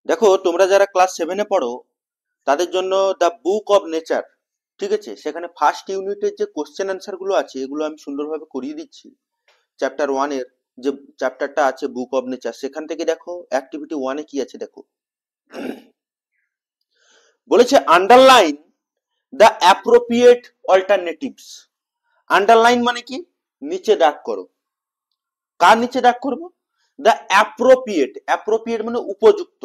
দেখো, তোমরা যারা ক্লাস 7-এ পড়ো তাদের জন্য দ্য বুক অব নেচার, ঠিক আছে, সেখানে ফার্স্ট ইউনিটের যে কোশ্চেন অ্যান্সার গুলো আছে এগুলো আমি সুন্দরভাবে করিয়ে দিচ্ছি। চ্যাপ্টার 1-এর যে চ্যাপ্টারটা আছে বুক অব নেচার, সেখান থেকে দেখো অ্যাক্টিভিটি 1-এ কি আছে দেখো। বলেছে underline the appropriate alternatives. Underline মানে কি? নিচে দাগ করো। কার নিচে দাগ করবো? The appropriate. অ্যাপ্রোপ্রিয়েট মানে উপযুক্ত।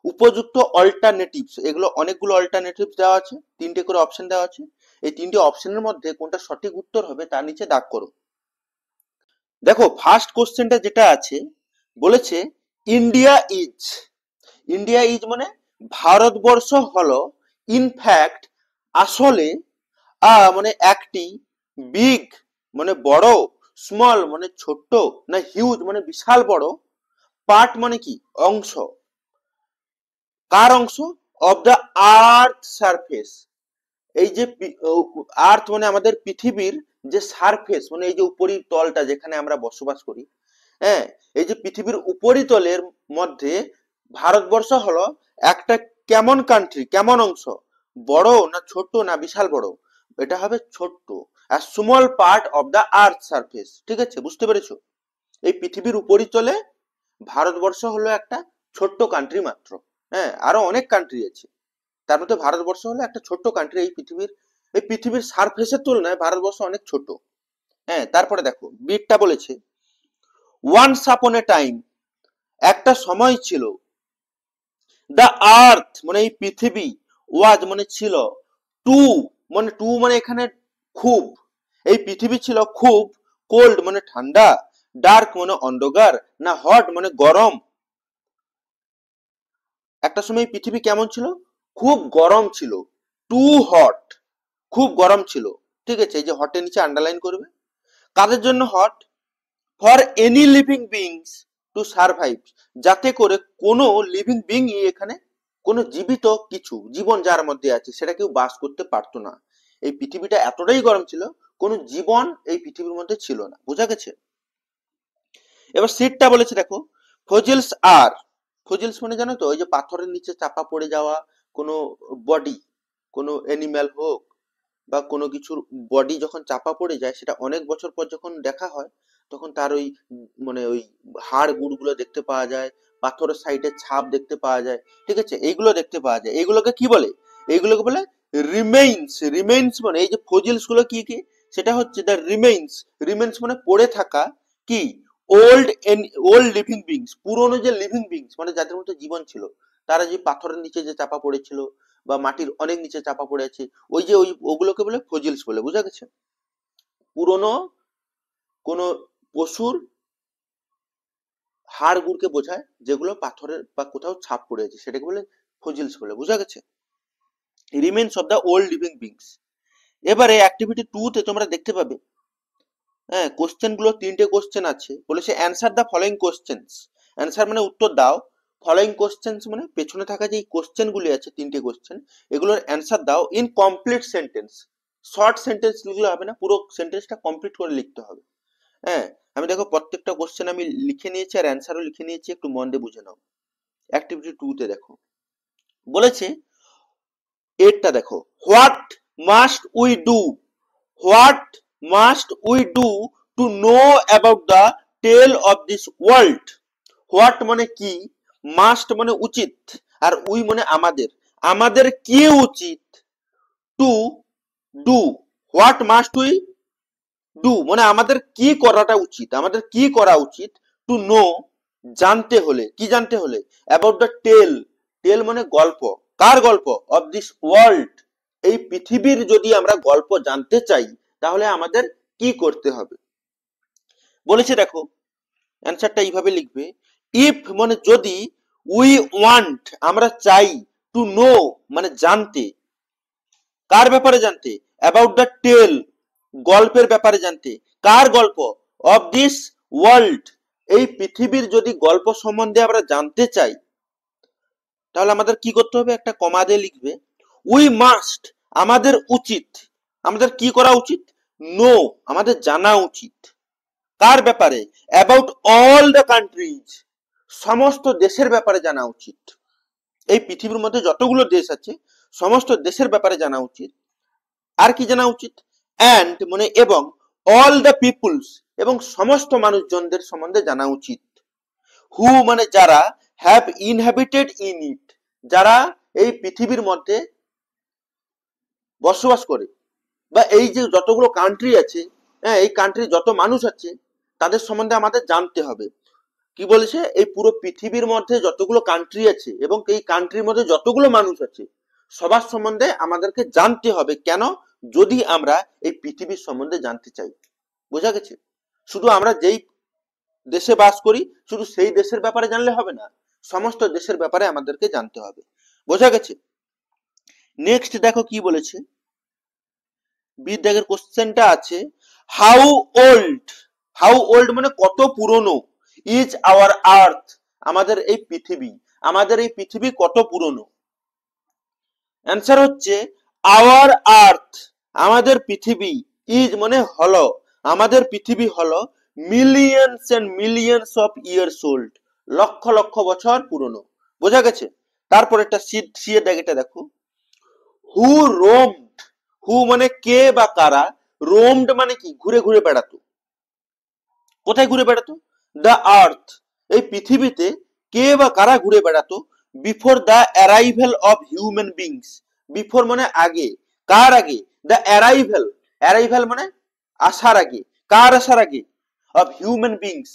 উপযুক্ত অল্টারনেটিভস, এগুলো অনেকগুলো অল্টারনেটিভস দেওয়া আছে, তিনটে করে অপশন দেওয়া আছে। এই তিনটে অপশনের মধ্যে কোনটা সঠিক উত্তর হবে তার নিচে দাগ করো। দেখো ফার্স্ট কোশ্চেনটা যেটা আছে, বলেছে ইন্ডিয়া ইজ। ইন্ডিয়া ইজ মানে ভারতবর্ষ হলো ইনফ্যাক্ট আসলে মানে একটি, বিগ মানে বড়, স্মল মানে ছোট্ট, না হিউজ মানে বিশাল বড়, পার্ট মানে কি অংশ, কার অংশ? Of the earth surface. এই যে আর্থ মানে আমাদের পৃথিবীর যে সারফেস মানে এই যে উপরিতলটা যেখানে আমরা বসবাস করি, হ্যাঁ, এই যে পৃথিবীর উপরিতলের মধ্যে ভারতবর্ষ হলো একটা কেমন কান্ট্রি, কেমন অংশ, বড় না ছোট না বিশাল বড়? এটা হবে ছোট্ট, আর small part of the earth surface. ঠিক আছে, বুঝতে পেরেছো? এই পৃথিবীর উপরিতলে ভারতবর্ষ হলো একটা ছোট্ট কান্ট্রি মাত্র। হ্যাঁ, আরো অনেক কান্ট্রি আছে, তার মধ্যে ভারতবর্ষ হলো একটা ছোট্ট কান্ট্রি। এই পৃথিবীর সারফেসের তুলনায় ভারতবর্ষ অনেক ছোট। হ্যাঁ, তারপরে দেখো বিটটা বলেছে ওয়ান্স আপন এ টাইম, একটা সময় ছিল, দ্য আর্থ মানে এই পৃথিবী, ওয়াজ মানে ছিল, টু মানে এখানে খুব, এই পৃথিবী ছিল খুব, কোল্ড মানে ঠান্ডা, ডার্ক মানে অন্ধকার, না হট মানে গরম? একটা সময় পৃথিবী কেমন ছিল? খুব গরম ছিল, টু হট, খুব গরম ছিল। ঠিক আছে, এই যে হটের নিচে আন্ডারলাইন করবে। কাদের জন্য hot? For any living beings to survive, যাতে করে কোনো লিভিং বিং এখানে, কোনো জীবিত কিছু জীবন যার মধ্যে আছে সেটা কেউ বাস করতে পারতো না। এই পৃথিবীটা এতটাই গরম ছিল, কোনো জীবন এই পৃথিবীর মধ্যে ছিল না। বোঝা গেছে? এবার সিটটা বলেছে দেখো ফজিলস আর, ফজিলস মানে জানো তো ওই যে পাথরের নিচে চাপা পড়ে যাওয়া কোনো বডি, কোনো অ্যানিম্যাল হোক বা কোনো কিছুর বডি যখন চাপা পড়ে যায় সেটা অনেক বছর পর যখন দেখা হয় তখন তার ওই মানে ওই হাড় গুড়গুলো দেখতে পাওয়া যায়, পাথরের সাইডে ছাপ দেখতে পাওয়া যায়। ঠিক আছে, এইগুলো দেখতে পাওয়া যায়, এইগুলোকে কি বলে? এইগুলোকে বলে রিমেইনস। রিমেইনস মানে এই যে ফজিলস গুলো কি কি, সেটা হচ্ছে দ্য রিমেইনস। রিমেইনস মানে পড়ে থাকা কি, ওল্ড ওল্ড লিভিং বিংস, পুরনো যে লিভিং বিংস মানে যাদের মধ্যে জীবন ছিল, তারা যে পাথরের নিচে যে চাপা পড়েছিল বা মাটির অনেক নিচে চাপা পড়ে আছে, ওই যে ওগুলোকে বলে ফজিলস বলে। বুঝা গেছে? পুরনো কোন পশুর হাড় গুড়কে বোঝায় যেগুলো পাথরের বা কোথাও ছাপ পড়ে আছে, সেটাকে বলে ফজিলস বলে। বুঝা গেছে? Remains of the old living beings. এবারে অ্যাক্টিভিটি 2 তে তোমরা দেখতে পাবে, হ্যাঁ, কোশ্চেন গুলো তিনটে কোশ্চেন আছে, বলেছে answer the following questions. Answer মানে উত্তর দাও, ফলোইং কোশ্চেন্স মানে পেছনে থাকা যে কোশ্চেন গুলি আছে তিনটে কোশ্চেন, এগুলোর অ্যান্সার দাও in complete sentence. Short sentence লিখলে হবে না, পুরো সেন্টেন্সটা কমপ্লিট করে লিখতে হবে। হ্যাঁ, আমি দেখো প্রত্যেকটা কোশ্চেন আমি লিখে নিয়েছি আর অ্যান্সারও লিখে নিয়েছি, একটু মন দিয়ে বুঝে নাও। অ্যাক্টিভিটি 2 তে দেখো বলেছে, এরটা দেখো, what must we do, what must we do to know about the tale of this world. What মানে কি, মাস্ট মানে উচিত, আর উই মানে আমাদের, আমাদের কি উচিত, to do, what must we do মানে আমাদের কি করাটা উচিত, আমাদের কি করা উচিত, টু নো জানতে হলে, কি জানতে হলে, অ্যাবাউট দ্য টেল, টেল মানে গল্প, কার গল্প, অফ দিস ওয়ার্ল্ড, এই পৃথিবীর যদি আমরা গল্প জানতে চাই তাহলে আমাদের কি করতে হবে। বলেছে দেখো অ্যান্সারটা এইভাবে লিখবে, ইফ মানে যদি, উই ওয়ান্ট আমরা চাই, টু নো মানে জানতে, কার ব্যাপারে জানতে, অ্যাবাউট দ্য টেল গল্পের ব্যাপারে জানতে, কার গল্প, অফ দিস ওয়ার্ল্ড এই পৃথিবীর যদি গল্প সম্বন্ধে আমরা জানতে চাই তাহলে আমাদের কি করতে হবে, একটা কমা দিয়ে লিখবে, উই মাস্ট আমাদের উচিত, আমাদের কি করা উচিত, নো আমাদের জানা উচিত, কার ব্যাপারে, অ্যাবাউট অল দ্য কান্ট্রিজ সমস্ত দেশের ব্যাপারে জানা উচিত। এই পৃথিবীর মধ্যে যতগুলো দেশ আছে সমস্ত দেশের ব্যাপারে জানা উচিত। আর কি জানা উচিত? অ্যান্ড মানে এবং অল দ্য পিপুলস এবং সমস্ত মানুষজনদের সম্বন্ধে জানা উচিত। হু মানে যারা, হ্যাভ ইনহ্যাবিটেড ইন ইট যারা এই পৃথিবীর মধ্যে বসবাস করে, বা এই যে যতগুলো কান্ট্রি আছে, হ্যাঁ এই কান্ট্রি যত মানুষ আছে তাদের সম্বন্ধে আমাদের জানতে হবে। কি বলেছে? এই পুরো পৃথিবীর মধ্যে যতগুলো কান্ট্রি আছে এবং এই কান্ট্রির মধ্যে যতগুলো মানুষ আছে সবার সম্বন্ধে আমাদেরকে জানতে হবে। কেন? যদি আমরা এই পৃথিবীর সম্বন্ধে জানতে চাই। বোঝা গেছে? শুধু আমরা যেই দেশে বাস করি শুধু সেই দেশের ব্যাপারে জানলে হবে না, সমস্ত দেশের ব্যাপারে আমাদেরকে জানতে হবে। বোঝা গেছে? নেক্সট দেখো কি বলেছে, বিদ্যাগের কোশ্চেনটা আছে হাউ ওল্ড, হাউ ওল্ড মানে কত পুরনো, ইজ আওয়ার আর্থ আমাদের এই পৃথিবী, আমাদের এই পৃথিবী কত পুরনো। অ্যান্সার হচ্ছে আওয়ার আর্থ আমাদের পৃথিবী, ইজ মানে হলো, আমাদের পৃথিবী হলো millions and millions of years old, লক্ষ লক্ষ বছর পুরনো। বোঝা গেছে? তারপর একটা সি এর দাগেটা দেখো, হু রোমড, হু মানে কে বা কারা, রোমড মানে কি ঘুরে ঘুরে বেড়াতো। কোথায় ঘুরে বেড়াতো? দ্য আর্থ এই পৃথিবীতে কে বা কারা ঘুরে বেড়াতো, before the arrival of human beings, before মানে আগে, কার আগে? দ্য অ্যারাইভেল, অ্যারাইভেল মানে আসার আগে, কার আসার আগে? অফ হিউম্যান বিংস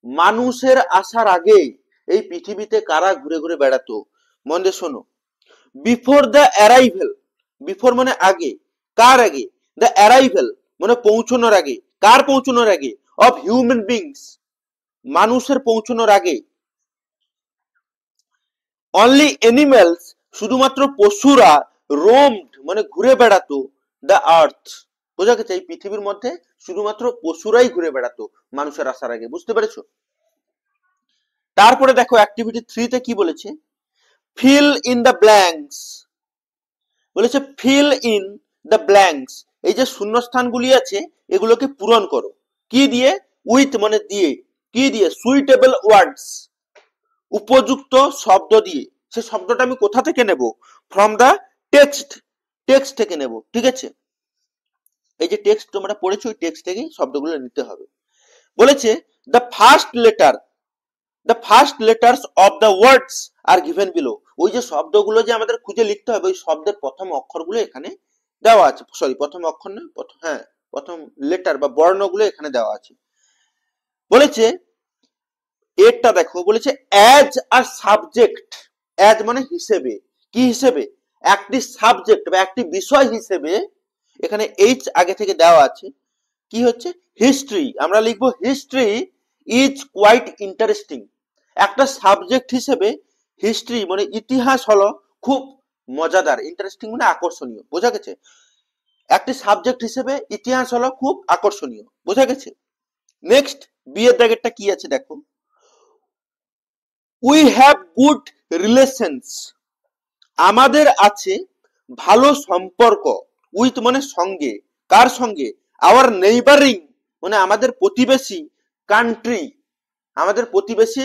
মানুষের আসার আগে এই পৃথিবীতে কারা ঘুরে ঘুরে বেড়াতো। মন দিয়ে শোনো, বিফোর দ্য অ্যারাইভেল, বিফোর মানে আগে, কার আগে? দ্য অ্যারাইভেল মানে পৌঁছানোর আগে, কার পৌঁছানোর আগে? অফ হিউম্যান বিংস মানুষের পৌঁছানোর আগে। অনলি অ্যানিমেলস শুধুমাত্র পশুরা, রোমড মানে ঘুরে বেড়াতো দ্য আর্থ। বোঝা গেছে? এই পৃথিবীর মধ্যে শুধুমাত্র পশুরাই ঘুরে বেড়াতো মানুষের আসার আগে। বুঝতে পেরেছো? তারপরে দেখো অ্যাক্টিভিটি 3 তে কি বলেছে, ফিল ইন দ্য ব্ল্যাঙ্কস, বলেছে ফিল ইন দ্য ব্ল্যাঙ্কস এই যে শূন্যস্থানগুলি আছে এগুলোকে পূরণ করো। কি দিয়ে? উইথ মানে দিয়ে, কি দিয়ে? সুইটেবল ওয়ার্ডস উপযুক্ত শব্দ দিয়ে। সে শব্দটা আমি কোথা থেকে নেব? ফ্রম দা টেক্সট, টেক্সট থেকে নেব। ঠিক আছে? এই যে টেক্সট তোমরা পড়েছো ওই টেক্সট থেকেই শব্দগুলো নিতে হবে। বলেছে the first letter, the first letters of the words are given below, ওই যে শব্দগুলো যে আমাদের খুঁজে লিখতে হবে ওই শব্দের প্রথম অক্ষরগুলো এখানে দেওয়া আছে। সরি প্রথম অক্ষর না, হ্যাঁ প্রথম লেটার বা বর্ণগুলো এখানে দেওয়া আছে। বলেছে এরটা দেখো, বলেছে অ্যাজ আ সাবজেক্ট, অ্যাজ মানে হিসেবে, কি হিসেবে? একটি সাবজেক্ট বা একটি বিষয় হিসেবে, এখানে এইচ আগে থেকে দেওয়া আছে। কি হচ্ছে? হিস্ট্রি, আমরা লিখবো হিস্ট্রি ইজ কোয়াইট ইন্টারেস্টিং। একটা সাবজেক্ট হিসেবে হিস্ট্রি মানে ইতিহাস হলো খুব মজাদার, ইন্টারেস্টিং মানে আকর্ষণীয়। বোঝা গেছে? একটি সাবজেক্ট হিসেবে ইতিহাস হলো খুব আকর্ষণীয়। বোঝা গেছে? নেক্সট বি এর দাগেরটা কি আছে দেখো, উই হ্যাভ গুড রিলেশনস আমাদের আছে ভালো সম্পর্ক, উইথ মানে সঙ্গে, কার সঙ্গে? আওয়ার নেইবারিং মানে আমাদের প্রতিবেশী, কান্ট্রি আমাদের প্রতিবেশী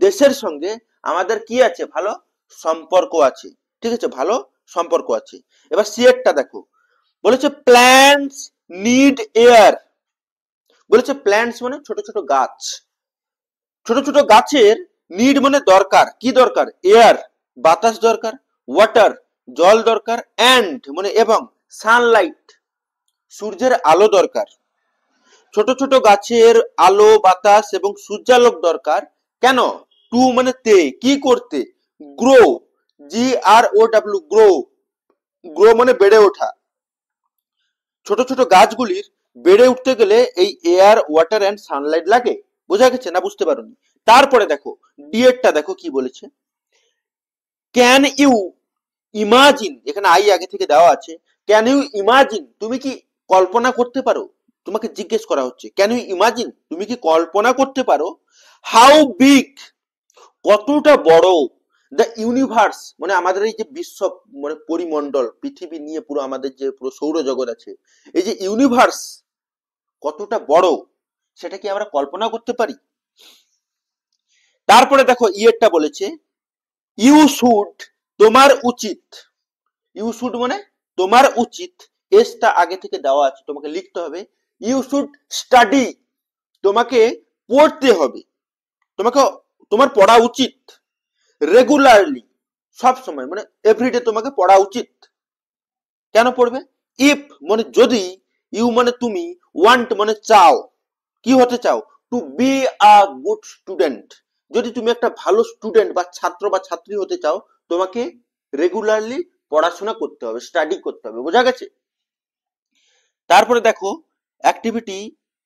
দেশের সঙ্গে আমাদের কি আছে? ভালো সম্পর্ক আছে। ঠিক আছে? ভালো সম্পর্ক আছে। এবার সি এরটা দেখো, বলেছে প্ল্যান্টস নিড এয়ার, বলেছে প্ল্যান্টস মানে ছোট ছোট গাছ, ছোট ছোট গাছের নিড মানে দরকার, কি দরকার? এয়ার বাতাস দরকার, ওয়াটার জল দরকার, অ্যান্ড মানে এবং সানলাইট সূর্যের আলো দরকার। ছোট ছোট গাছের আলো বাতাস এবং সূর্যালোক দরকার। কেন? টু মানে তে, কি করতে? গ্রো, জি আর ও ডাব্লিউ গ্রো, গ্রো মানে বেড়ে ওঠা। ছোট ছোট গাছগুলির বেড়ে উঠতে গেলে এই এয়ার ওয়াটার অ্যান্ড সানলাইট লাগে। বোঝা গেছে না? বুঝতে পারোনি? তারপরে দেখো ডিএরটা দেখো কি বলেছে, ক্যান ইউ ইমাজিন, এখানে আই আগে থেকে দেওয়া আছে, ক্যান ইউ ইমাজিন তুমি কি কল্পনা করতে পারো? তোমাকে জিজ্ঞেস করা হচ্ছে ক্যান ইউ ইমাজিন তুমি কি কল্পনা করতে পারো, হাউ বিগ কতটা বড়, দ্য ইউনিভার্স মানে আমাদের এই যে বিশ্ব মানে পরিমণ্ডল পৃথিবী নিয়ে পুরো আমাদের যে পুরো সৌরজগৎ আছে, এই যে ইউনিভার্স কতটা বড় সেটা কি আমরা কল্পনা করতে পারি? তারপরে দেখো ইয়েরটা বলেছে ইউ শুড তোমার উচিত, ইউ শুড মানে তোমার উচিত, এসটা আগে থেকে দেওয়া আছে, তোমাকে লিখতে হবে ইউ শুড স্টাডি, তোমাকে পড়তে হবে, তোমাকে তোমার পড়া উচিত, রেগুলারলি সব সময় মানে এভরিডে তোমাকে পড়া উচিত। কেন পড়বে? ইফ মানে যদি, ইউ মানে তুমি, ওয়ান্ট মানে চাও, কি হতে চাও? To be a good student, যদি তুমি একটা ভালো স্টুডেন্ট বা ছাত্র বা ছাত্রী হতে চাও, তোমাকে রেগুলারলি পড়াশোনা করতে হবে, স্টাডি করতে হবে। বোঝা গেছে? তারপরে দেখো অ্যাক্টিভিটি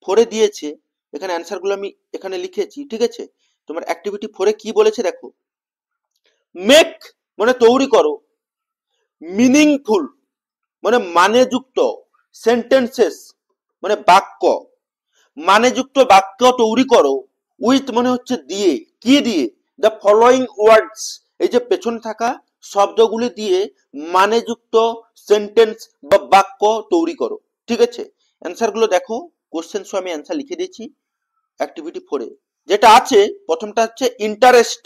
4 দিয়েছে, এখানে অ্যান্সার গুলো আমি এখানে লিখেছি, ঠিক আছে? তোমার অ্যাক্টিভিটি 4 কি বলেছে দেখো, মেক মানে তৈরি করো, মিনিংফুল মানে মানেযুক্ত, সেন্টেন্সেস মানে বাক্য, মানেযুক্ত বাক্য তৈরি করো, উইথ মানে হচ্ছে দিয়ে, কি দিয়ে? দ্য ফলোয়িং ওয়ার্ডস, এই যে পেছনে থাকা শব্দগুলি দিয়ে মানেযুক্ত সেন্টেন্স বা বাক্য তৈরি করো, ঠিক আছে? অ্যান্সার গুলো দেখো, কোশ্চেন আমি অ্যান্সার লিখে দিয়েছি অ্যাক্টিভিটি 4 যেটা আছে, প্রথমটা হচ্ছে ইন্টারেস্ট,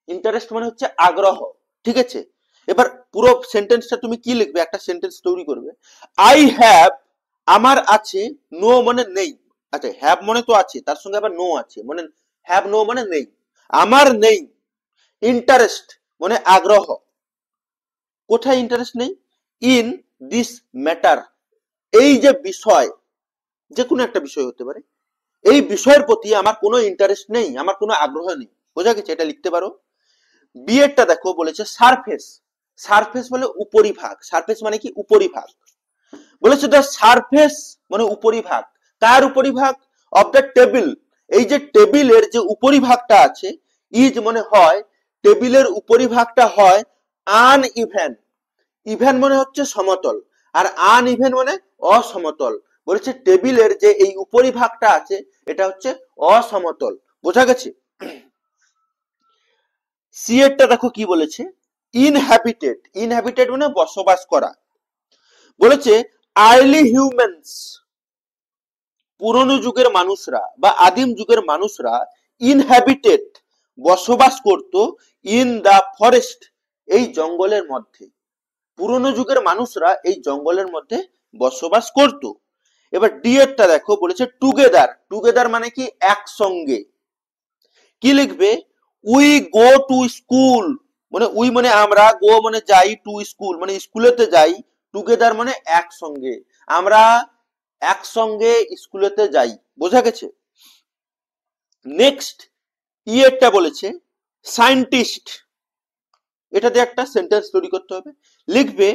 ইন্টারেস্ট মানে হচ্ছে আগ্রহ, ঠিক আছে? এবার পুরো সেন্টেন্সটা তুমি কি লিখবে, একটা সেন্টেন্স তৈরি করবে, আই হ্যাভ আমার আছে, নো মানে নেই, আচ্ছা হ্যাভ মানে তো আছে, তার সঙ্গে আবার নো আছে, মানে হ্যাভ নো মানে নেই, আমার নেই ইন্টারেস্ট মানে আগ্রহ, কোথায় ইন্টারেস্ট নেই? ইন দিস ম্যাটার, এই যে বিষয়, যে কোনো একটা বিষয় হতে পারে, এই বিষয়ের প্রতি আমার কোনো ইন্টারেস্ট নেই, আমার কোনো আগ্রহ নেই। বোঝা গেছে? এটা লিখতে পারো। বিয়েরটা দেখো বলেছে সারফেস, সারফেস বলে উপরিভাগ, সারফেস মানে কি? উপরিভাগ। বলেছে দ্য সারফেস মানে উপরিভাগ, তার উপরিভাগ অফ দ্য টেবিল, এই যে টেবিলের যে উপরিভাগটা আছে, ইজ মানে হয়, টেবিলের উপরিভাগটা হয় আন ইভেন, ইভেন মানে হচ্ছে সমতল, আর আন ইভেন মানে অসমতল। বলেছে টেবিলের যে এই উপরিভাগটা আছে এটা হচ্ছে অসমতল। বোঝা গেছে? সি এরটা দেখো কি বলেছে, ইনহ্যাবিটেড, ইনহ্যাবিটেড মানে বসবাস করা। বলেছে আর্লি হিউম্যানস, পুরনো যুগের মানুষরা বা আদিম যুগের মানুষরা, ইনহ্যাবিটেড বসবাস করত, ইন দা ফরেস্ট এই জঙ্গলের মধ্যে, পুরনো যুগের মানুষরা এই জঙ্গলের মধ্যে বসবাস করত। এবার ডি এরটা দেখো বলেছে টুগেদার, টুগেদার মানে কি? একসঙ্গে। কি লিখবে? উই গো টু স্কুল, মানে উই মানে আমরা, গো মানে যাই, টু স্কুল মানে স্কুলেতে যাই, টুগেদার মানে একসঙ্গে, আমরা একসঙ্গে স্কুলেতে যাই। বোঝা গেছে? নেক্সট ইয়েরটা বলেছে সায়েন্টিস্ট, এটাতে একটা সেন্টেন্স তৈরি করতে হবে, লিখবে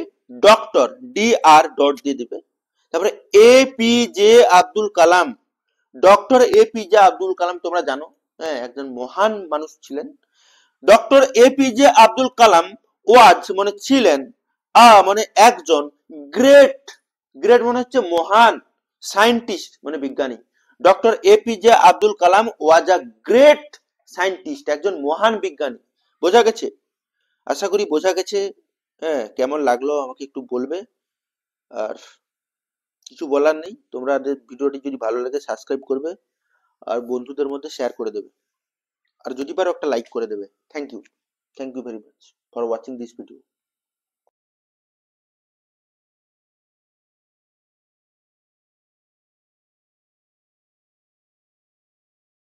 ডক্টর, ডি আর ডট দিয়ে দেবে, তারপরে A P J Abdul Kalam, doctor A P J Abdul Kalam তোমরা জানো, হ্যাঁ একজন মহান মানুষ ছিলেন। Doctor A P J Abdul Kalam was মানে ছিলেন, মানে একজন, গ্রেট, গ্রেট মানে হচ্ছে মহান, সায়েন্টিস্ট মানে বিজ্ঞানী। Doctor A P J Abdul Kalam was a great scientist, একজন মহান বিজ্ঞানী। বোঝা গেছে? আশা করি বোঝা গেছে। হ্যাঁ, কেমন লাগলো আমাকে একটু বলবে। আর কিছু বলার নেই, তোমাদের ভিডিওটি যদি ভালো লাগে সাবস্ক্রাইব করবে আর বন্ধুদের মধ্যে শেয়ার করে দেবে, আর যদি পারো একটা লাইক করে দেবে। Thank you very much for watching this video.